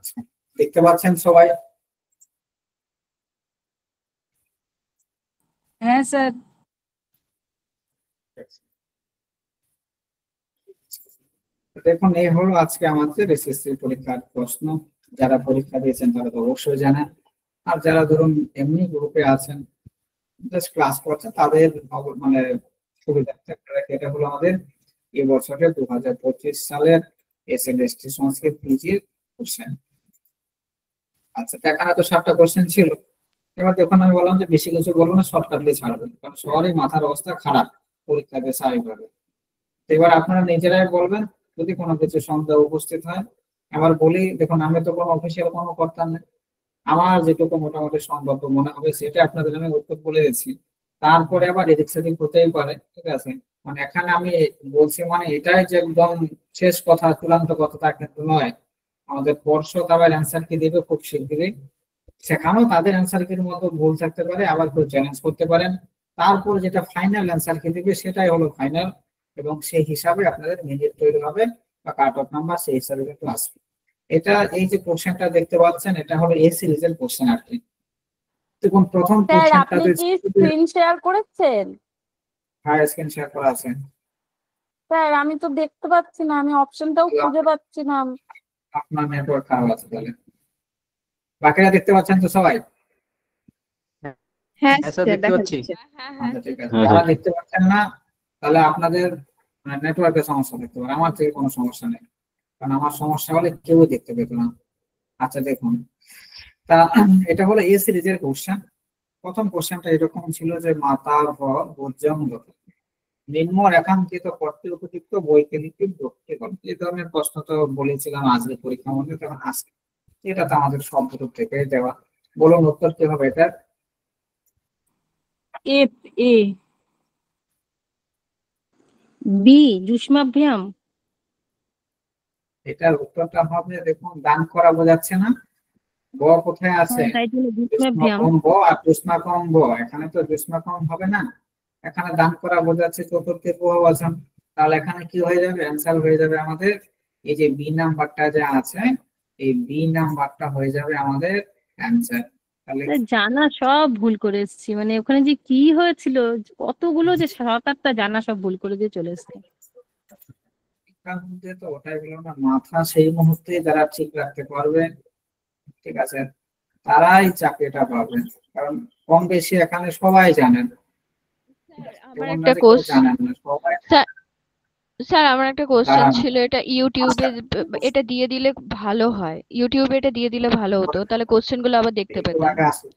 আচ্ছা, দেখতে পাচ্ছেন সবাই? হ্যাঁ স্যার। দেখুন, এই হলো আজকে আমাদের এসএসসি পরীক্ষার প্রশ্ন। যারা পরীক্ষা দিয়েছেন তারা তো অবশ্যই জানেন, আর যারা ধরুন এমনি গ্রুপে আছেন, জাস্ট ক্লাস করছে, তাদের মানে সুবিধার্থে এটা হলো আমাদের এই বছরের 2025 সালের এসএলএসটি সংস্কৃত পিজির কোশ্চেন। আচ্ছা, এখানে তো 7টা কোশ্চেন ছিল। এবার দেখুন, আমি বললাম যে বেশি কিছু বলবো না, শর্টকাটলি ছাড়বেন, কারণ সবারই মাথার অবস্থা খারাপ পরীক্ষাতে স্বাভাবিকভাবে। এবার আপনারা নিজেরাই বলবেন যদি কোনো কিছু সন্দেহ উপস্থিত হয়। আবার বলি, দেখুন আমি তো কোনো অফিসিয়াল কোনো কর্তা না, আমার যেটুকু মোটামুটি সম্ভব মনে হবে সেটা আপনাদের আমি উত্তর বলে দিচ্ছি। তারপরে আবার এদিক সেদিক হতেই পারে, ঠিক আছে? মানে এখানে আমি বলছি মানে এটাই যে একদম শেষ কথা, চূড়ান্ত কথা তা কিন্তু নয়। আমাদের পর্ষদ আবার অ্যান্সার কি দেবে খুব শিগগিরই, সেখানেও তাদের অ্যান্সার কির মতো ভুল থাকতে পারে, আবার কেউ চ্যালেঞ্জ করতে পারেন। তারপর যেটা ফাইনাল অ্যান্সার কি দেবে সেটাই হলো ফাইনাল, এবং সেই হিসাবে আপনাদের মেরিট তৈরি হবে বা কাট অফ নাম্বার সেই হিসাবে কিন্তু আসবে। এটা এই যে কোশ্চেনটা দেখতে পাচ্ছেন, এটা হলো এই সিরিজের কোশ্চেন আর কি। দেখুন প্রথম স্যার কোশ্চেনটা আপনি কি স্ক্রিন শেয়ার করেছেন? হ্যাঁ, স্ক্রিন শেয়ার করা আছে। স্যার আমি তো দেখতে পাচ্ছি না, আমি অপশনটাও খুঁজে পাচ্ছি না। আপনার নেটওয়ার্ক খারাপ আছে তাহলে। বাকিরা দেখতে পাচ্ছেন তো সবাই? হ্যাঁ স্যার স্যার, দেখতে দেখা পাচ্ছি। যাচ্ছে। আচ্ছা, ঠিক আছে। যারা দেখতে পাচ্ছেন না তাহলে আপনাদের নেটওয়ার্কের সমস্যা দেখতে পারে, আমার থেকে কোনো সমস্যা নেই, কারণ আমার সমস্যা হলে কেউ দেখতে পেত না। আচ্ছা দেখুন, তা এটা হলো এ সিরিজের কোশ্চেন। প্রথম কোশ্চেনটা এরকম ছিল যে মাতা ভ ভোজ্যং যত নিম্ন রেখাঙ্কিত পথে উপযুক্ত বৈকল্পিক ব্যক্তিগণ, এই ধরনের প্রশ্ন তো বলেছিলাম আজকে পরীক্ষার মধ্যে, তখন আজকে এটা তো আমাদের সব থেকে দেওয়া। বলুন উত্তর কি হবে এটা? এফ এ। বি যুষ্মাভ্যাম। এটার উত্তরটা হবে, দেখুন দান করা বোঝাচ্ছে না, ব কোথায় আছে? তাই জন্য যুষ্মাভ্যাম। যুষ্মাকম ব আর যুষ্মাকম ব, এখানে তো যুষ্মাকম হবে না, এখানে দান করা বোঝাচ্ছে চতুর্থের বহুবচন। তাহলে এখানে কি হয়ে যাবে? অ্যান্সার হয়ে যাবে আমাদের এই যে বি নাম্বারটা যে আছে, এই বি নাম্বারটা হয়ে যাবে আমাদের অ্যান্সার। তাহলে জানা সব ভুল করে এসেছি, মানে ওখানে যে কি হয়েছিল, কতগুলো যে 7-8টা জানা সব ভুল করে দিয়ে চলে এসেছি। তার মধ্যে তো ওটাই বললাম না, মাথা সেই মুহূর্তে যারা ঠিক রাখতে পারবে, ঠিক আছে, তারাই চাকরিটা পাবেন। কারণ কম বেশি এখানে সবাই জানেন, আমার এমন না একটা যে কেউ জানেন না, সবাই। স্যার আমার একটা কোশ্চেন দাঁড়ান, ছিল, এটা ইউটিউবে এটা দিয়ে দিলে ভালো হয়, ইউটিউবে এটা দিয়ে দিলে ভালো হতো, তাহলে কোশ্চেন গুলো আবার দেখতে একটু পেতাম। আগে আসুন,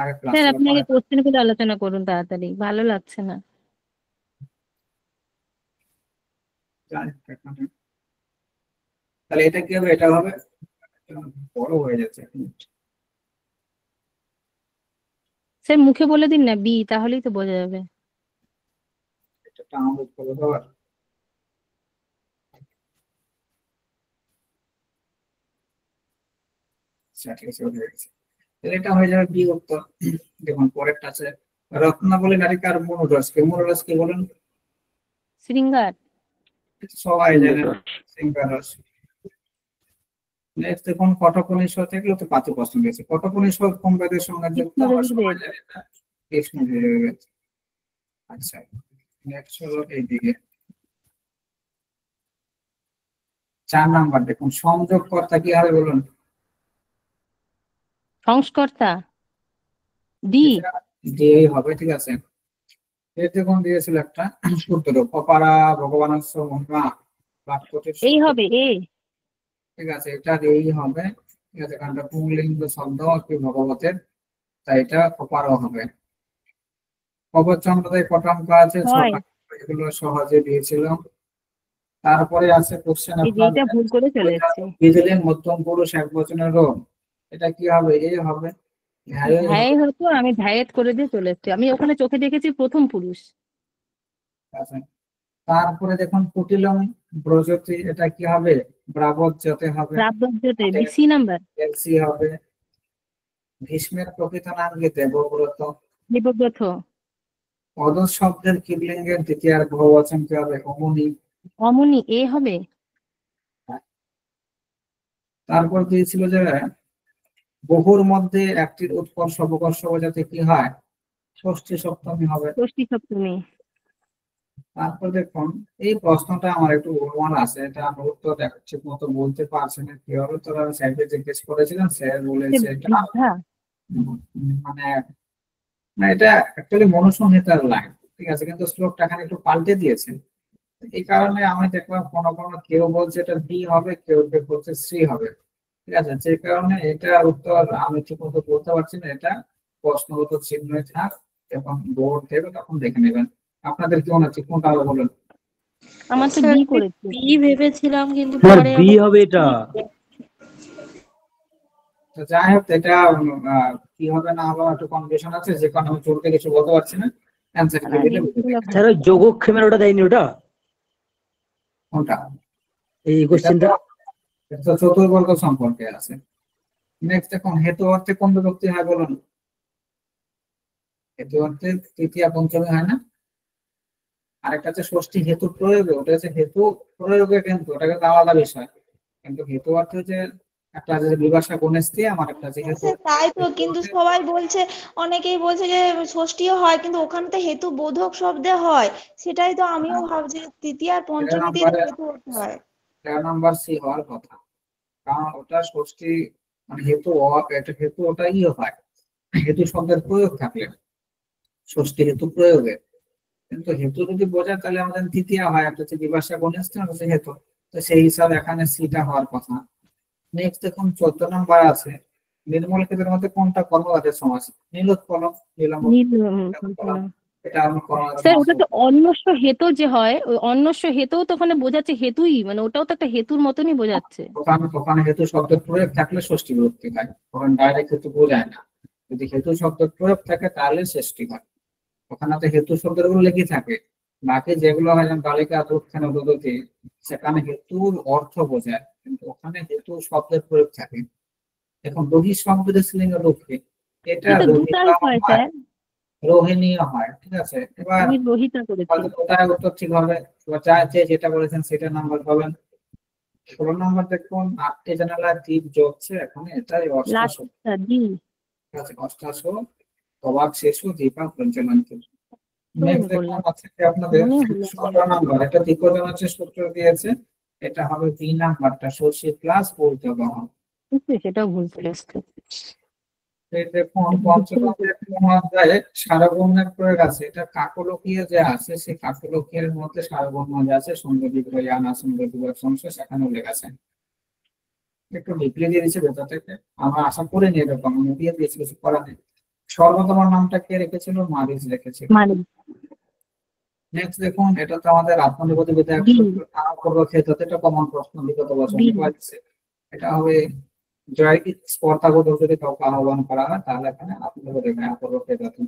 আগে ক্লাস স্যার ছিল আপনি আগে পরে। কোশ্চেন গুলো আলোচনা করুন তাড়াতাড়ি, ভালো লাগছে না। তাহলে এটা কি হবে? এটা হবে বড় হয়ে যাচ্ছে। স্যার মুখে বলে দিন না বি, তাহলেই তো বোঝা যাবে। এটা ডাউনলোড করে দেওয়ার। আচ্ছা, ঠিক আছে, হয়ে গেছে। তাহলে এটা হয়ে যাবে বি উত্তর। দেখুন পরেরটা আছে, রত্নাবলী নারিকার মনোরস কে, মনোরস কি বলেন? শৃঙ্গার। সবাই জানেন, সিঙ্গারস। নেক্সট দেখুন, কটকনিষ্ঠ থেকে তো 5 প্রশ্ন দিয়েছে। কটকনিষ্ঠ কোন বেদের সঙ্গে যুক্ত? আমরা সবাই জানি এটা কৃষ্ণ যজুর্বেদ। আচ্ছা, নেক্সট হলো এইদিকে 4 নাম্বার, দেখুন সংযোগকর্তা কি হবে বলুন? সংস্কর্তা ডি। দিয়েই হবে, ঠিক আছে। এর দেখুন দিয়েছিল একটা সূত্র, অপারা ভগবানস্য মহিমা বাক্যটির এই সূত্র, হবে এ। ঠিক আছে, এটা দিয়েই হবে, ঠিক আছে, কারণ এটা পুংলিঙ্গ শব্দ কি ভগবতের, তাই এটা অপারও হবে। কবচ সম্প্রদায় কত অঙ্ক আছে? হয়। 6টা। এগুলো সহজে দিয়েছিল। তারপরে আছে কোশ্চেন এই যে এটা আপনাদের, ভুল করে চলে এসেছে। বিজলির মধ্যম পুরুষ একবচনের রোগ, এটা কি হবে? এ হবে। হ্যাঁ, ধ্যায় হতো, আমি ধ্যায়েত করে দিয়ে চলে এসেছি, আমি ওখানে চোখে দেখেছি প্রথম পুরুষ। তারপরে দেখুন কুটিলম ব্রজতি, এটা কি হবে? ব্রাবজ্যতে হবে, প্রাপ্যতে বিসি নাম্বার। এলসি হবে। ভীষ্মের প্রকৃত নাম কি? দেবব্রত। দেবব্রত। অদস শব্দের কিবলিঙ্গের দ্বিতীয় বহুবচন কি হবে? অমনি। অমনি এ হবে। তারপর দিয়েছিল যে বহুর মধ্যে একটির উৎকর্ষ অপকর্ষ বোঝাতে কি হয়, ষষ্ঠী সপ্তমী হবে। ষষ্ঠী সপ্তমী। তারপর দেখুন এই প্রশ্নটা আমার একটু অনুমান আছে, এটা আমি উত্তর ঠিক মতো বলতে পারছি না কি হবে, তো আমি স্যারকে জিজ্ঞেস করেছিলাম, স্যার বলেছে এটা বৃদ্ধা। মানে না, এটা অ্যাকচুয়ালি মনুসংহিতার লাইন, ঠিক আছে, কিন্তু শ্লোকটা এখানে একটু পাল্টে দিয়েছে। এই কারণে আমি দেখলাম কোনো কেউ বলছে এটা বি হবে, কেউ কেউ বলছে সি হবে, ঠিক আছে, যে কারণে এটা উত্তর আমি ঠিক মতো বলতে পারছি না। এটা প্রশ্নগত চিহ্ন থাক এবং বোর্ড দেবে, তখন দেখে নেবেন। আপনাদের কি মনে হচ্ছে কোনটা হবে বলুন? আমার তো স্যার বি আমি করেছে। বি ভেবেছিলাম কিন্তু স্যার পরে বি আবার হবে এটা। তো যাই হোক, এটা কি হবে না হবে একটু কনফিউশন আছে, যে কারণে আমি চলতে কিছু বলতে পারছি না। অ্যান্সার কি দিলে বুঝতে পারবেন। স্যার ওই যোগক্ষেমের ওটা দেয়নি ওটা, কোনটা? এই কোশ্চেনটা। এটা তো চতুর্বর্গ সম্পর্কে আছে। নেক্সট দেখুন, হেতু অর্থে কোন বিভক্তি হয় বলুন? হেতু অর্থে তৃতীয়া পঞ্চমী হয় না? আরেকটা হচ্ছে ষষ্ঠী হেতু প্রয়োগে, ওটা হচ্ছে হেতু প্রয়োগে, কিন্তু ওটা কিন্তু আলাদা বিষয়। কিন্তু হেতু অর্থে হচ্ছে একটা আছে বিভাষা গুণেস্ত্রী, আমার একটা আছে হেতু। স্যার তাই তো, কিন্তু সবাই বলছে, অনেকেই বলছে যে ষষ্ঠীও হয়, কিন্তু ওখানে তো হেতু বোধক শব্দে হয়। সেটাই তো আমিও ভাবছি, তৃতীয় আর পঞ্চমীতে হেতু অর্থে হয়। 13 নম্বর সি হওয়ার কথা, কারণ ওটা ষষ্ঠী মানে হেতু এটা হেতু ওটাই হয়, হেতু শব্দের প্রয়োগ থাকলে ষষ্ঠী হেতু প্রয়োগে। কিন্তু হেতু যদি বোঝায় তাহলে আমাদের তৃতীয়া হয়, একটা হচ্ছে বিভাষা গুণেস্ত্রী, একটা হচ্ছে হেতু। তো সেই হিসাবে এখানে সিটা হওয়ার কথা। নেক্সট দেখুন 14 নম্বর আছে, নির্মল ক্ষেত্রের মধ্যে কোনটা কর্মধারয় সমাস? নীলোৎপলম, নিলাম। এটা আমি স্যার ওটা তো অন্যস্ব হেতু যে হয়, ওই অন্যস্ব হেতু তো ওখানে বোঝাচ্ছে হেতুই, মানে ওটাও তো একটা হেতুর মতনই বোঝাচ্ছে। ওখানে হেতু শব্দের প্রয়োগ থাকলে ষষ্ঠী বিভক্তি হয়, ওখানে ডাইরেক্ট হেতু বোঝায় না। যদি হেতু শব্দের প্রয়োগ থাকে তাহলে ষষ্ঠী হয়। ওখানে তো হেতু শব্দের উল্লেখই থাকে, বাকি যেগুলো হয় যেমন বালিকা দুঃখানে উদতি, সেখানে হেতুর অর্থ বোঝায়, কিন্তু ওখানে হেতু শব্দের প্রয়োগ থাকে। এখন রোহী শব্দের স্ত্রীলিঙ্গ রূপে, এটা এটা দুটাই হয় স্যার, রোহিণীও হয়, ঠিক আছে। এবার আমি রোহিতা করেছি। কোথায় উত্তর ঠিক হবে? এবার যেটা বলেছেন সেটা নাম্বার পাবেন। 16 নম্বর দেখুন, 8টি জানালার দ্বীপ জ্বলছে, এখানে এটাই অষ্টাশো, লাস্টটা দি ঠিক আছে, অষ্টাশো অবাক শিশু দীপা প্রজ্বলন্ত। নেক্সট দেখুন আছে কি আপনাদের 17 নম্বর, এটা দ্বিপদন হচ্ছে সূত্র দিয়েছে, এটা হবে বি নাম্বারটা, শশী প্লাস ঊর্ধ্বগম। সেটাও ভুল করে আসছে। এই দেখুন পঞ্চম অধ্যায়ে সারবর্ণের প্রয়োগ আছে, এটা কাকলকীয় যে আছে সেই কাকলকীয়ের মধ্যে সারবর্ণ যে আছে সঙ্গে বিগ্রহ আনা সঙ্গে বিগ্রহ সংশয়, সেখানে উল্লেখ আছে। একটু বিক্রি দিয়ে দিচ্ছে ভেতর থেকে, আমরা আশা করি নি এরকম, আমি দিয়ে দিয়েছি, কিছু করার নেই। সর্বতমার নামটা কে রেখেছিল? মারিচ রেখেছিল। মানে নেক্সট দেখুন, এটা তো আমাদের আত্মনির্ভর বিধায়ক ক্ষেত্রে এটা কমন প্রশ্ন বিগত বছর পাচ্ছে। এটা হবে জয় স্পর্ধাগত যদি কাউকে আহ্বান করা হয় তাহলে এখানে আত্মনির্ভর ক্ষেত্রে।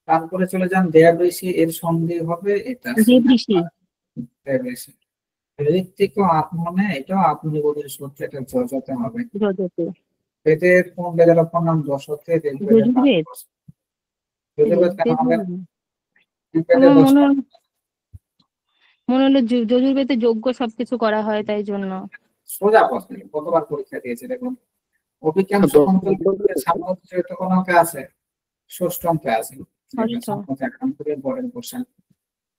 তারপরে চলে যান দেব ঋষি, এর সন্ধি হবে এটা দেবঋষি। দেব ঋষি। ঋত্বিক আত্মনে, এটাও আত্মনির্ভর সূত্রে, এটা যজতে হবে। যজতে। বেদের কোন বেদের অপর নাম দশতে? যজুর্বেদ। যজুর্বেদ কেন হবে? আমার মনে হলো যজুর্বেদে যজ্ঞ সবকিছু করা হয় তাই জন্য। সোজা প্রশ্ন, কতবার পরীক্ষা দিয়েছে দেখুন। অভিজ্ঞান সামগ্রিক চরিত্র কোন অঙ্কে আছে? ষষ্ঠ অঙ্কে আছে।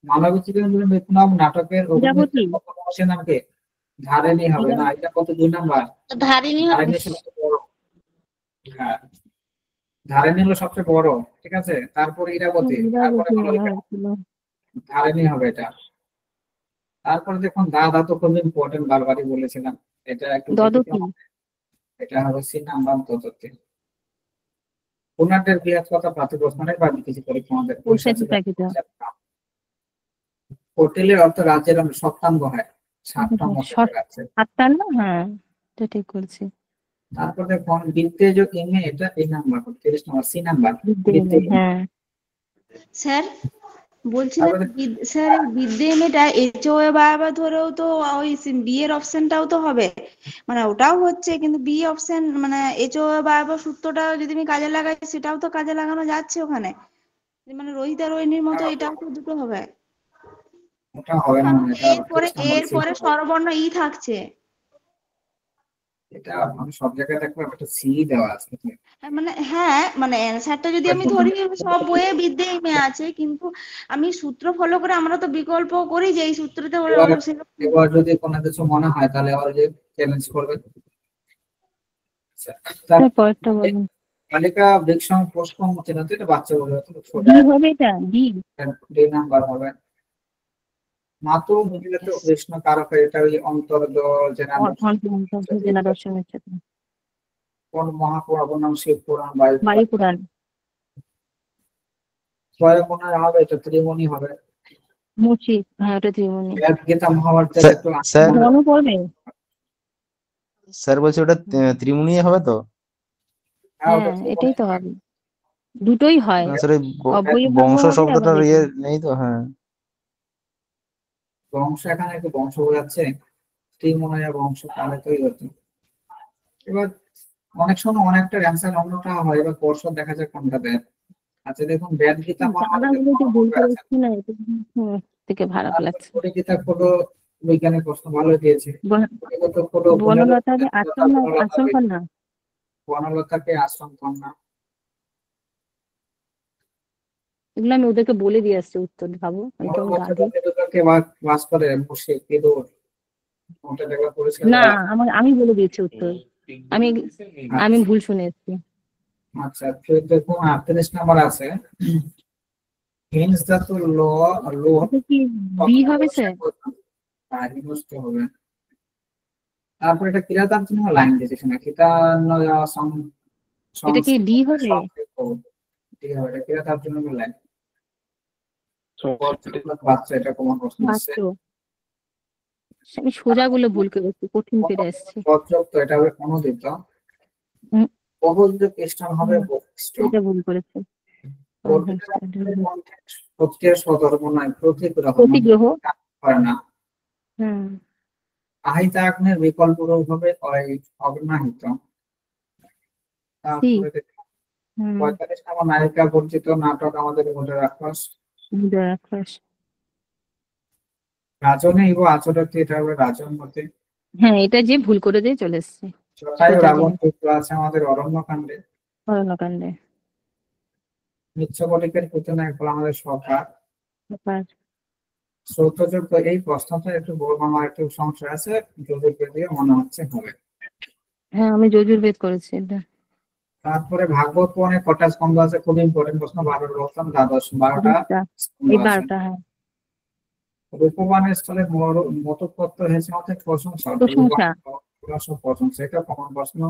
মানবিক জীবনের বিপ্লব নাটকের অভিনেত্রীর নাম কে? ধারিণী হবে না, এটা কত 2 নাম্বার? ধারিণী ধারিণী সবচেয়ে বড়। হ্যাঁ, ধারিণী হলো সবচেয়ে বড়, ঠিক আছে, তারপরে ইরাবতী, তারপরে ধারিণী হবে এটা। তারপরে দেখুন দা ধাতু খুব ইম্পর্টেন্ট, বারবারই বলেছিলাম, এটা একটু এটা হবে সি নাম্বার দদতি। পুনাটের বৃহৎ কথা প্রাতিপ্রশ্নের বা কিছু পরীক্ষা আমাদের হোটেলের অর্থ রাজ্যের সপ্তাঙ্গ হয়, 7টা আছে। 8টা না? হ্যাঁ, এটা ঠিক বলছি। তারপর দেখুন বিদ্যেজ ইমে, এটা এই নাম্বার 30 নাম্বার সি নাম্বার। হ্যাঁ স্যার বলছিলাম, স্যার বিদ্যে এমএটা এইচওএ বারবার ধরেও তো ওই বি এর অপশনটাও তো হবে, মানে ওটাও হচ্ছে, কিন্তু বি অপশন মানে এইচওএ বারবার সূত্রটা যদি আমি কাজে লাগাই সেটাও তো কাজে লাগানো যাচ্ছে ওখানে, মানে রোহিতা রোহিণীর মতো এটাও তো দুটো হবে। ওটা হবে না, এটা এরপরে স্বরবর্ণ ই থাকছে। এটা আমি সব জায়গায় দেখলাম একটা সি দেওয়া আছে। মানে অ্যান্সারটা যদি আমি ধরি সব বইয়ে বিদ্যেমে আছে, কিন্তু আমি সূত্র ফলো করে, আমরা তো বিকল্প করি যে এই সূত্রতে এবার যদি কোনো কিছু মনে হয় তাহলে আবার যে চ্যালেঞ্জ করবে। আচ্ছা, পরেরটা বলুন। তালিকা বৃক্ষং পুষ্পং চিহ্নিত, এটা বাচ্চা বলে ডি হবে এটা, ডি। ডি নাম্বার হবে। মাতু মহিলাতে কৃষ্ণ কারক, এটা ওই অন্তর্দ জেনা দর্শনের সাথে কোন মহাপুরাণ নাম শিব পুরাণ, বায়ু বায়ু পুরাণ। ছয়গুণের হবে, এটা ত্রিমণি হবে। মুচি, হ্যাঁ ওটা ত্রিমণি। গীতা মহাভারতের স্যার, একটু স্যার মনে পড়বে। স্যার বলছি ওটা ত্রিমুনি হবে তো? হ্যাঁ, ওটা হ্যাঁ ত্রিমণি। এটাই তো হবে, দুটোই হয়। আসলে অব্যয়ী বংশ ভাব হবে, শব্দটার আবার ইয়ে এটা। নেই তো। হ্যাঁ, বংশ এখানে একটু বংশ বোঝাচ্ছে, ত্রিমণির বংশ তাহলে তৈরি হতো। এবার অনেক সময় অনেকটা অ্যান্সার অন্যটা হয়, এবার পরশর দেখা যায় কোনটা দেয়। আচ্ছা দেখুন, বেদ গীতা জানাগুলো যে ভুল করেছি না, এটা থেকে খারাপ লাগছে। গীতা হলো বৈজ্ঞানিক প্রশ্ন ভালো দিয়েছে। বনলতাকে আশ্রম কন্যা। বনলতাকে আশ্রম কন্যা, এগুলো আমি ওদেরকে বলে দিয়ে আসছি উত্তর, ভাবো আমি কেমন গাধি। বাস করে বসে কেদর, ওটা দেখা পরিষ্কার। না আমি বলে দিয়েছি উত্তর, আমি ভুল শুনে এসেছি। আচ্ছা দেখুন 38 নাম্বার আছে, হিন্স ধাতুর ল এটা কি বি হবে স্যার? হবে। তারপর এটা কিরাতার জন্য লাইন দিয়েছে না, এটা কি ডি হবে? ঠিক হবে, এটা কিরাতার জন্য লাইন। বাচ্চা, এটা কমন প্রশ্ন আছে। আমি সোজাগুলো ভুল করেছি, কঠিন পেরে এসেছি। পত্রক তো এটা হবে অনুদিত। বহুদিত খ্রিস্টান হবে বৈশিষ্ট্য। এটা ভুল করেছি। প্রত্যেক সদর্ভ নয়, প্রতিগ্রহ হয় না। আহিতা আগ্নের বিকল্প রূপ হবে অগ্নাহিত। তারপরে 45 নম্বর নায়িকা বর্জিত নাটক আমাদের মধ্যে রাক্ষস। রাজনে ইব আচরতি, এটা হবে রাজন মতে। হ্যাঁ এটা যে ভুল করে দিয়ে চলে এসছে। জটায়ু রাবণ পুত্র আছে আমাদের অরণ্যকাণ্ডে। অরণ্যকাণ্ডে। মিচ্ছকটিকের পুতনা হলো আমাদের সরকার। শ্রৌতযোগ্য এই প্রশ্নটা একটু বড়, আমার একটু সংশয় আছে, যজুর্বেদীয় মনে হচ্ছে হবে। হ্যাঁ আমি যজুর্বেদ করেছি এটা। তারপরে ভাগবত পুরাণে কটা স্কন্ধ আছে, খুব ইম্পর্টেন্ট প্রশ্ন, 12 বলতাম, দ্বাদশ 12টা। এই 12টা, হ্যাঁ। রূপবানের স্থলে মতপত্র হয়েছে আমাদের প্রশংসা, এটা কমন প্রশ্ন।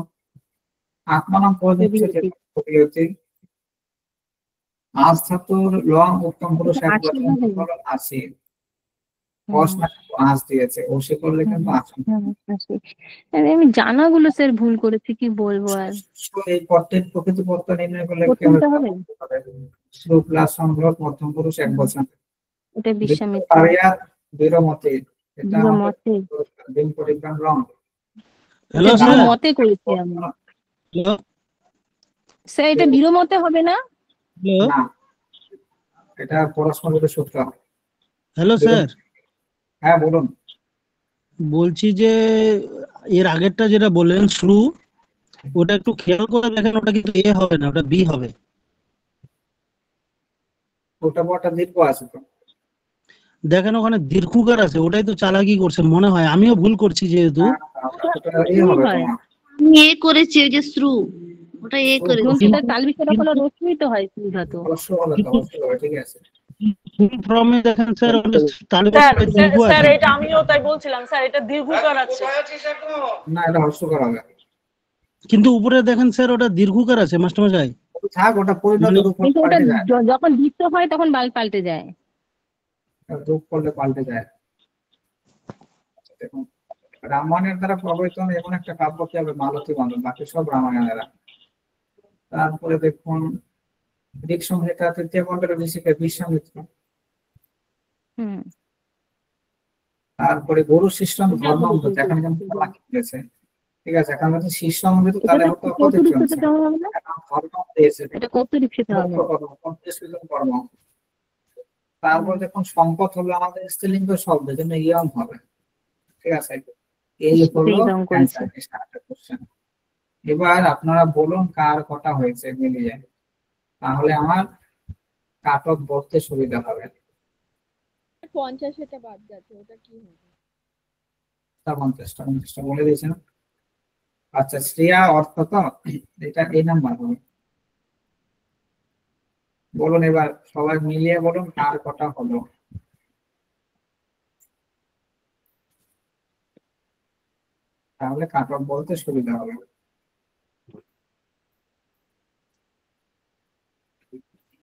আত্মানাম পরিচিতি আজ ধাতুর লং উত্তম পুরুষ এক বচন আছে, আজ দিয়েছে, ও সে করলে কিন্তু আমি জানাগুলো স্যার ভুল করেছি, কি বলবো আর। এই পত্রের প্রকৃতি পত্র নির্ণয় করলে কি হবে? প্লাস সংগ্রহ মধ্যম পুরুষ এক বচন। এটা বিশ্বামিত্র। বীরমতে, এটা দিন পরিজ্ঞান রং। হ্যালো স্যার, মতে করেছি আমি। স্যার এটা বীরমতে হবে না? না, এটা পরস্পরের সূত্র। Hello sir. হ্যাঁ বলুন। বলছি যে এর আগেরটা যেটা বললেন শ্রু, ওটা একটু খেয়াল করে দেখেন, ওটা কিন্তু এ হবে না, ওটা বি হবে। ওটা বড়টা দীর্ঘ আছে তো, দেখেন ওখানে দীর্ঘকার আছে, ওটাই তো চালাকি করছে মনে হয়, আমিও ভুল করছি যেহেতু। আমি এ করেছি, ওই যে শ্রু, ওটা এ করেছি। তাল বিশটা হলো রশ্মি তো হয় শ্রু ধাতু। ঠিক আছে। ফর্মে দেখেন স্যার, স্যার এটা আমিও তাই বলছিলাম স্যার, এটা দীর্ঘকার আছে। না, এটা হ্রস্বকার হবে। কিন্তু উপরে দেখেন স্যার, ওটা দীর্ঘকার আছে মাস্টারমশাই। থাক, ওটা পরিণত রূপ পাল্টে যায়, যখন দীপ্ত হয় তখন বাল পাল্টে যায়, রূপ করলে পাল্টে যায়। দেখুন, রামায়ণের দ্বারা প্রভাবিত এমন একটা কাব্য কি হবে? মালতী বন্ধন, বাকি সব রামায়ণের। তারপরে দেখুন ঋক সংহিতা তৃতীয় খণ্ডের ঋষিকে বিশ্বামিত্র। তারপরে গুরু শিষ্য ধর্ম, এখানে যেমন দিয়েছে, ঠিক আছে, এখন যদি শিষ্য অমৃত তাহলে হতো কর্ম। তারপর দেখুন সম্পদ হলো আমাদের স্ত্রীলিঙ্গ শব্দ, জন্য ইয়ং হবে, ঠিক আছে। এই হলো সেই রকম করেছে। Answer question. এবার আপনারা বলুন কার কটা হয়েছে মিলিয়ে, তাহলে আমার কাট অফ বলতে সুবিধা হবে। 50-টা বাদ যাচ্ছে, ওটা কি হবে? 50টা বলে দিয়েছেন। আচ্ছা, শ্রেয়া অর্থ তো এটা এই নাম্বার হবে। বলুন এবার সবাই মিলিয়ে বলুন কার কটা হলো, তাহলে কাট অফ বলতে সুবিধা হবে।